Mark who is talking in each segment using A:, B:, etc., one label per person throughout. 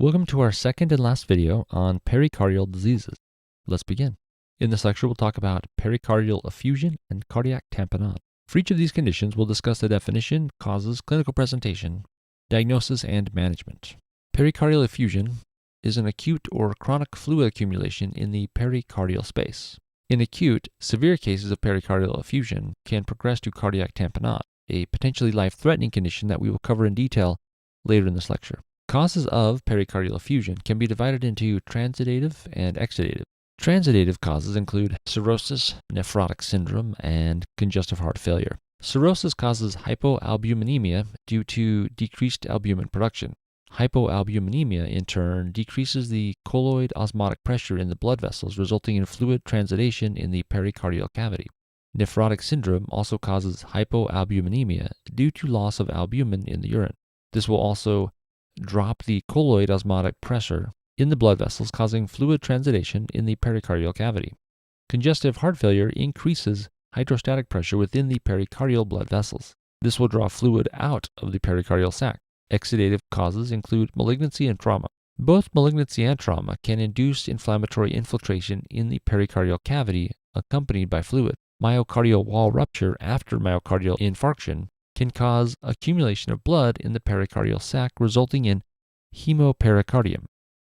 A: Welcome to our second and last video on pericardial diseases. Let's begin. In this lecture, we'll talk about pericardial effusion and cardiac tamponade. For each of these conditions, we'll discuss the definition, causes, clinical presentation, diagnosis, and management. Pericardial effusion is an acute or chronic fluid accumulation in the pericardial space. In acute, severe cases of pericardial effusion can progress to cardiac tamponade, a potentially life-threatening condition that we will cover in detail later in this lecture. Causes of pericardial effusion can be divided into transitive and exudative. Transitive causes include cirrhosis, nephrotic syndrome, and congestive heart failure. Cirrhosis causes hypoalbuminemia due to decreased albumin production. Hypoalbuminemia, in turn, decreases the colloid osmotic pressure in the blood vessels, resulting in fluid transitation in the pericardial cavity. Nephrotic syndrome also causes hypoalbuminemia due to loss of albumin in the urine. This will also drop the colloid osmotic pressure in the blood vessels, causing fluid transitation in the pericardial cavity. Congestive heart failure increases hydrostatic pressure within the pericardial blood vessels. This will draw fluid out of the pericardial sac. Exudative causes include malignancy and trauma. Both malignancy and trauma can induce inflammatory infiltration in the pericardial cavity accompanied by fluid. Myocardial wall rupture after myocardial infarction can cause accumulation of blood in the pericardial sac, resulting in hemopericardium.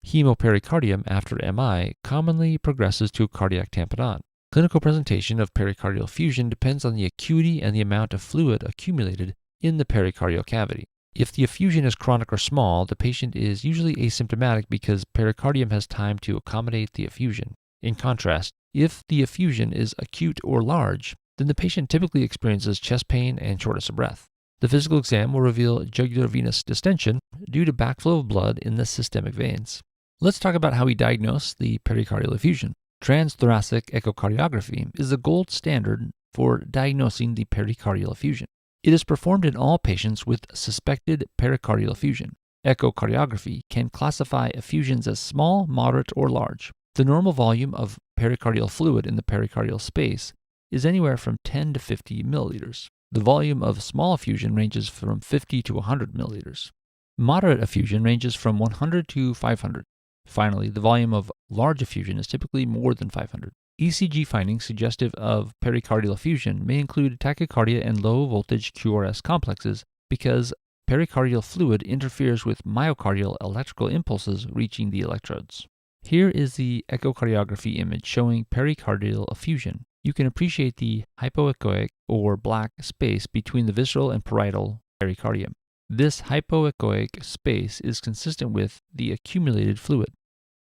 A: Hemopericardium after MI commonly progresses to cardiac tamponade. Clinical presentation of pericardial effusion depends on the acuity and the amount of fluid accumulated in the pericardial cavity. If the effusion is chronic or small, the patient is usually asymptomatic because pericardium has time to accommodate the effusion. In contrast, if the effusion is acute or large, then the patient typically experiences chest pain and shortness of breath. The physical exam will reveal jugular venous distension due to backflow of blood in the systemic veins. Let's talk about how we diagnose the pericardial effusion. Transthoracic echocardiography is the gold standard for diagnosing the pericardial effusion. It is performed in all patients with suspected pericardial effusion. Echocardiography can classify effusions as small, moderate, or large. The normal volume of pericardial fluid in the pericardial space is anywhere from 10 to 50 milliliters. The volume of small effusion ranges from 50 to 100 milliliters. Moderate effusion ranges from 100 to 500. Finally, the volume of large effusion is typically more than 500. ECG findings suggestive of pericardial effusion may include tachycardia and low-voltage QRS complexes because pericardial fluid interferes with myocardial electrical impulses reaching the electrodes. Here is the echocardiography image showing pericardial effusion. You can appreciate the hypoechoic or black space between the visceral and parietal pericardium. This hypoechoic space is consistent with the accumulated fluid.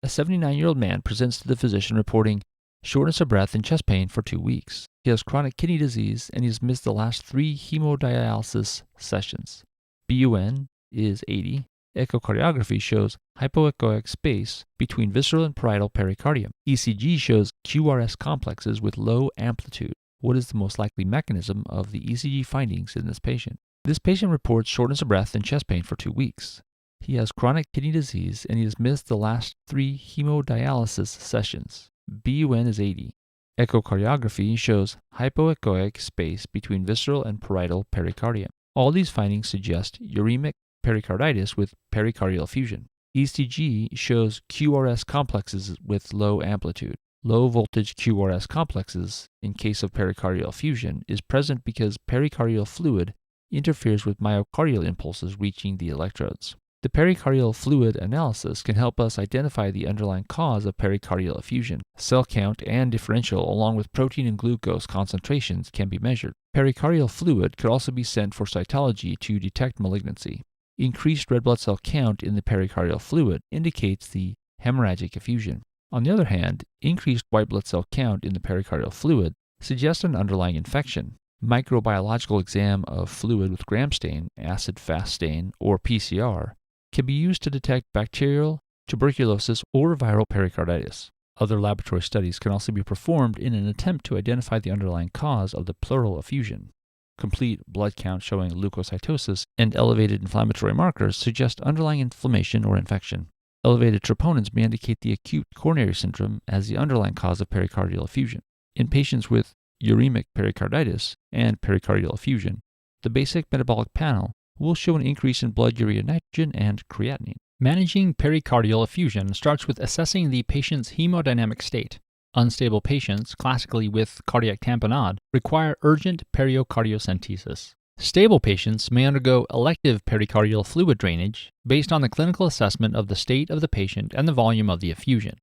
A: A 79-year-old man presents to the physician reporting shortness of breath and chest pain for 2 weeks. He has chronic kidney disease and he has missed the last 3 hemodialysis sessions. BUN is 80. Echocardiography shows hypoechoic space between visceral and parietal pericardium. ECG shows QRS complexes with low amplitude. What is the most likely mechanism of the ECG findings in this patient? This patient reports shortness of breath and chest pain for 2 weeks. He has chronic kidney disease and he has missed the last 3 hemodialysis sessions. BUN is 80. Echocardiography shows hypoechoic space between visceral and parietal pericardium. All these findings suggest uremic pericarditis with pericardial effusion. ECG shows QRS complexes with low amplitude. Low voltage QRS complexes in case of pericardial effusion is present because pericardial fluid interferes with myocardial impulses reaching the electrodes. The pericardial fluid analysis can help us identify the underlying cause of pericardial effusion. Cell count and differential along with protein and glucose concentrations can be measured. Pericardial fluid could also be sent for cytology to detect malignancy. Increased red blood cell count in the pericardial fluid indicates the hemorrhagic effusion. On the other hand, increased white blood cell count in the pericardial fluid suggests an underlying infection. Microbiological exam of fluid with gram stain, acid-fast stain, or PCR can be used to detect bacterial, tuberculosis, or viral pericarditis. Other laboratory studies can also be performed in an attempt to identify the underlying cause of the pleural effusion. Complete blood count showing leukocytosis and elevated inflammatory markers suggest underlying inflammation or infection. Elevated troponins may indicate the acute coronary syndrome as the underlying cause of pericardial effusion. In patients with uremic pericarditis and pericardial effusion, the basic metabolic panel will show an increase in blood urea nitrogen and creatinine.
B: Managing pericardial effusion starts with assessing the patient's hemodynamic state. Unstable patients, classically with cardiac tamponade, require urgent pericardiocentesis. Stable patients may undergo elective pericardial fluid drainage based on the clinical assessment of the state of the patient and the volume of the effusion.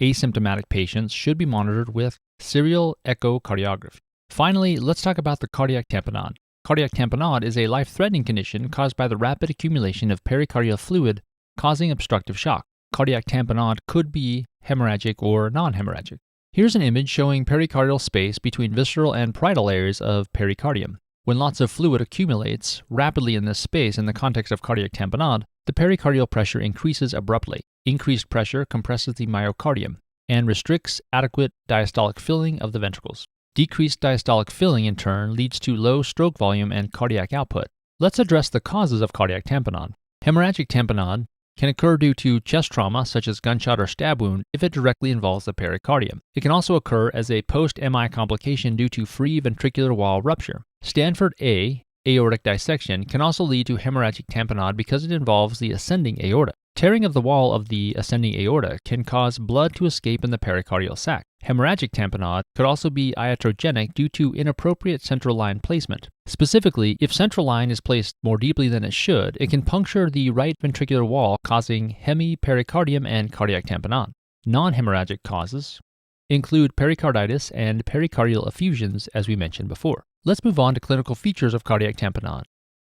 B: Asymptomatic patients should be monitored with serial echocardiography. Finally, let's talk about the cardiac tamponade. Cardiac tamponade is a life-threatening condition caused by the rapid accumulation of pericardial fluid causing obstructive shock. Cardiac tamponade could be hemorrhagic or non-hemorrhagic. Here's an image showing pericardial space between visceral and parietal areas of pericardium. When lots of fluid accumulates rapidly in this space in the context of cardiac tamponade, the pericardial pressure increases abruptly. Increased pressure compresses the myocardium and restricts adequate diastolic filling of the ventricles. Decreased diastolic filling, in turn, leads to low stroke volume and cardiac output. Let's address the causes of cardiac tamponade. Hemorrhagic tamponade can occur due to chest trauma, such as gunshot or stab wound, if it directly involves the pericardium. It can also occur as a post-MI complication due to free ventricular wall rupture. Stanford A, aortic dissection, can also lead to hemorrhagic tamponade because it involves the ascending aorta. Tearing of the wall of the ascending aorta can cause blood to escape in the pericardial sac. Hemorrhagic tamponade could also be iatrogenic due to inappropriate central line placement. Specifically, if central line is placed more deeply than it should, it can puncture the right ventricular wall, causing hemipericardium and cardiac tamponade. Non-hemorrhagic causes include pericarditis and pericardial effusions, as we mentioned before. Let's move on to clinical features of cardiac tamponade.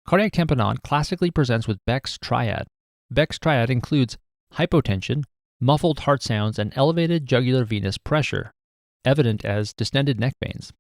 B: Cardiac tamponade classically presents with Beck's triad. Beck's triad includes hypotension, muffled heart sounds, and elevated jugular venous pressure, evident as distended neck veins.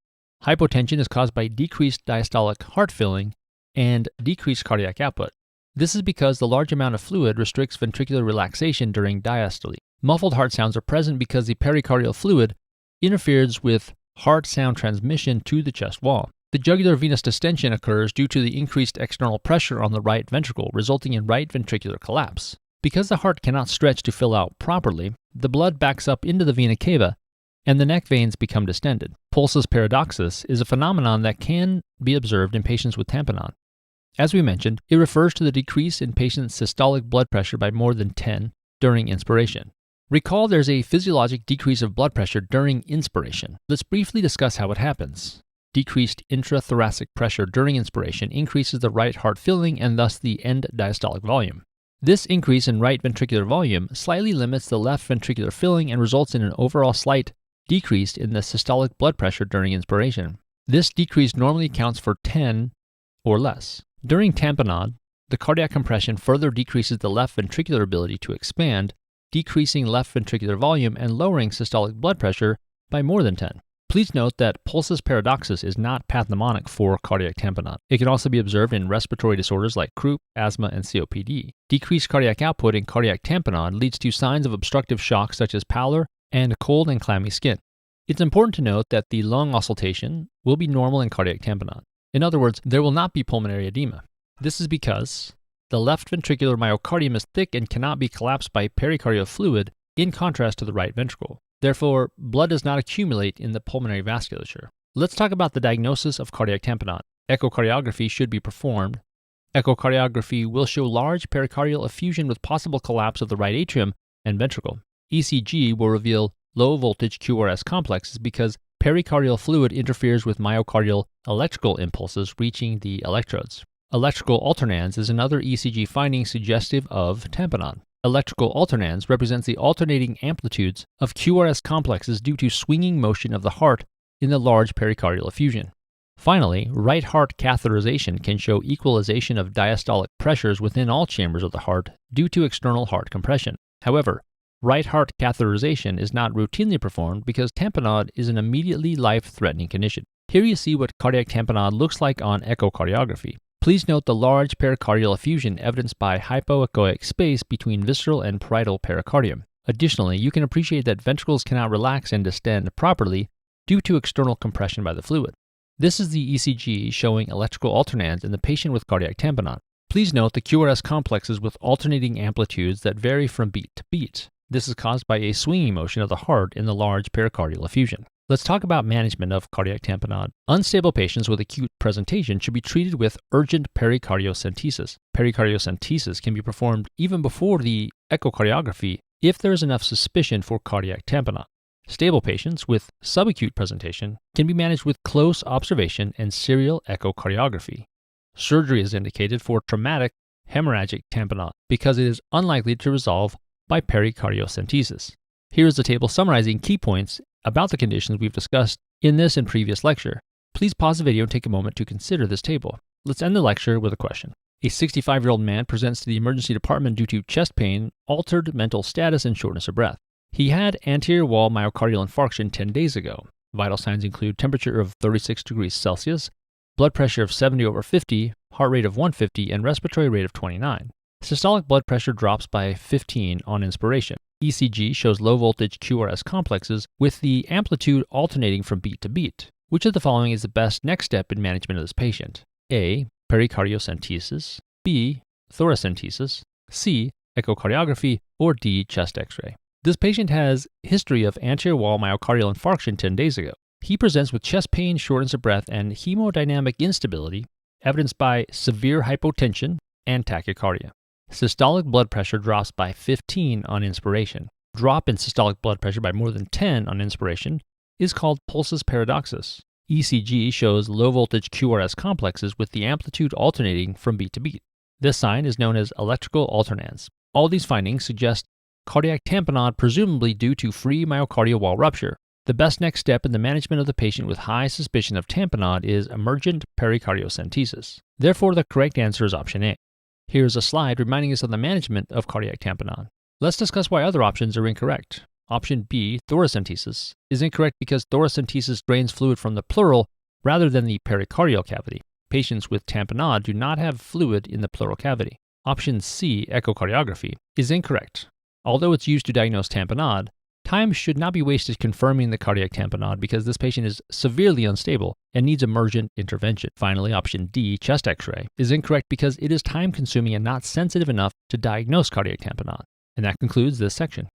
B: Hypotension is caused by decreased diastolic heart filling and decreased cardiac output. This is because the large amount of fluid restricts ventricular relaxation during diastole. Muffled heart sounds are present because the pericardial fluid interferes with heart sound transmission to the chest wall. The jugular venous distension occurs due to the increased external pressure on the right ventricle, resulting in right ventricular collapse. Because the heart cannot stretch to fill out properly, the blood backs up into the vena cava, and the neck veins become distended. Pulsus paradoxus is a phenomenon that can be observed in patients with tamponade. As we mentioned, it refers to the decrease in patient's systolic blood pressure by more than 10 during inspiration. Recall there's a physiologic decrease of blood pressure during inspiration. Let's briefly discuss how it happens. Decreased intrathoracic pressure during inspiration increases the right heart filling and thus the end diastolic volume. This increase in right ventricular volume slightly limits the left ventricular filling and results in an overall slight decrease in the systolic blood pressure during inspiration. This decrease normally accounts for 10 or less. During tamponade, the cardiac compression further decreases the left ventricular ability to expand, decreasing left ventricular volume and lowering systolic blood pressure by more than 10. Please note that pulsus paradoxus is not pathognomonic for cardiac tamponade. It can also be observed in respiratory disorders like croup, asthma, and COPD. Decreased cardiac output in cardiac tamponade leads to signs of obstructive shock such as pallor and cold and clammy skin. It's important to note that the lung auscultation will be normal in cardiac tamponade. In other words, there will not be pulmonary edema. This is because the left ventricular myocardium is thick and cannot be collapsed by pericardial fluid, in contrast to the right ventricle. Therefore, blood does not accumulate in the pulmonary vasculature. Let's talk about the diagnosis of cardiac tamponade. Echocardiography should be performed. Echocardiography will show large pericardial effusion with possible collapse of the right atrium and ventricle. ECG will reveal low voltage QRS complexes because pericardial fluid interferes with myocardial electrical impulses reaching the electrodes. Electrical alternans is another ECG finding suggestive of tamponade. Electrical alternans represents the alternating amplitudes of QRS complexes due to swinging motion of the heart in the large pericardial effusion. Finally, right heart catheterization can show equalization of diastolic pressures within all chambers of the heart due to external heart compression. However, right heart catheterization is not routinely performed because tamponade is an immediately life-threatening condition. Here you see what cardiac tamponade looks like on echocardiography. Please note the large pericardial effusion evidenced by hypoechoic space between visceral and parietal pericardium. Additionally, you can appreciate that ventricles cannot relax and distend properly due to external compression by the fluid. This is the ECG showing electrical alternans in the patient with cardiac tamponade. Please note the QRS complexes with alternating amplitudes that vary from beat to beat. This is caused by a swinging motion of the heart in the large pericardial effusion. Let's talk about management of cardiac tamponade. Unstable patients with acute presentation should be treated with urgent pericardiocentesis. Pericardiocentesis can be performed even before the echocardiography if there is enough suspicion for cardiac tamponade. Stable patients with subacute presentation can be managed with close observation and serial echocardiography. Surgery is indicated for traumatic hemorrhagic tamponade because it is unlikely to resolve by pericardiocentesis. Here is a table summarizing key points about the conditions we've discussed in this and previous lecture. Please pause the video and take a moment to consider this table. Let's end the lecture with a question. A 65-year-old man presents to the emergency department due to chest pain, altered mental status, and shortness of breath. He had anterior wall myocardial infarction 10 days ago. Vital signs include temperature of 36 degrees Celsius, blood pressure of 70/50, heart rate of 150, and respiratory rate of 29. Systolic blood pressure drops by 15 on inspiration. ECG shows low voltage QRS complexes with the amplitude alternating from beat to beat. Which of the following is the best next step in management of this patient? A. Pericardiocentesis, B. Thoracentesis, C. Echocardiography, or D. Chest X-ray. This patient has history of anterior wall myocardial infarction 10 days ago. He presents with chest pain, shortness of breath, and hemodynamic instability, evidenced by severe hypotension and tachycardia. Systolic blood pressure drops by 15 on inspiration. Drop in systolic blood pressure by more than 10 on inspiration is called pulsus paradoxus. ECG shows low voltage QRS complexes with the amplitude alternating from beat to beat. This sign is known as electrical alternans. All these findings suggest cardiac tamponade presumably due to free myocardial wall rupture. The best next step in the management of the patient with high suspicion of tamponade is emergent pericardiocentesis. Therefore, the correct answer is option A. Here is a slide reminding us of the management of cardiac tamponade. Let's discuss why other options are incorrect. Option B, thoracentesis, is incorrect because thoracentesis drains fluid from the pleural rather than the pericardial cavity. Patients with tamponade do not have fluid in the pleural cavity. Option C, echocardiography, is incorrect. Although it's used to diagnose tamponade, time should not be wasted confirming the cardiac tamponade because this patient is severely unstable and needs emergent intervention. Finally, option D, chest X-ray, is incorrect because it is time-consuming and not sensitive enough to diagnose cardiac tamponade. And that concludes this section.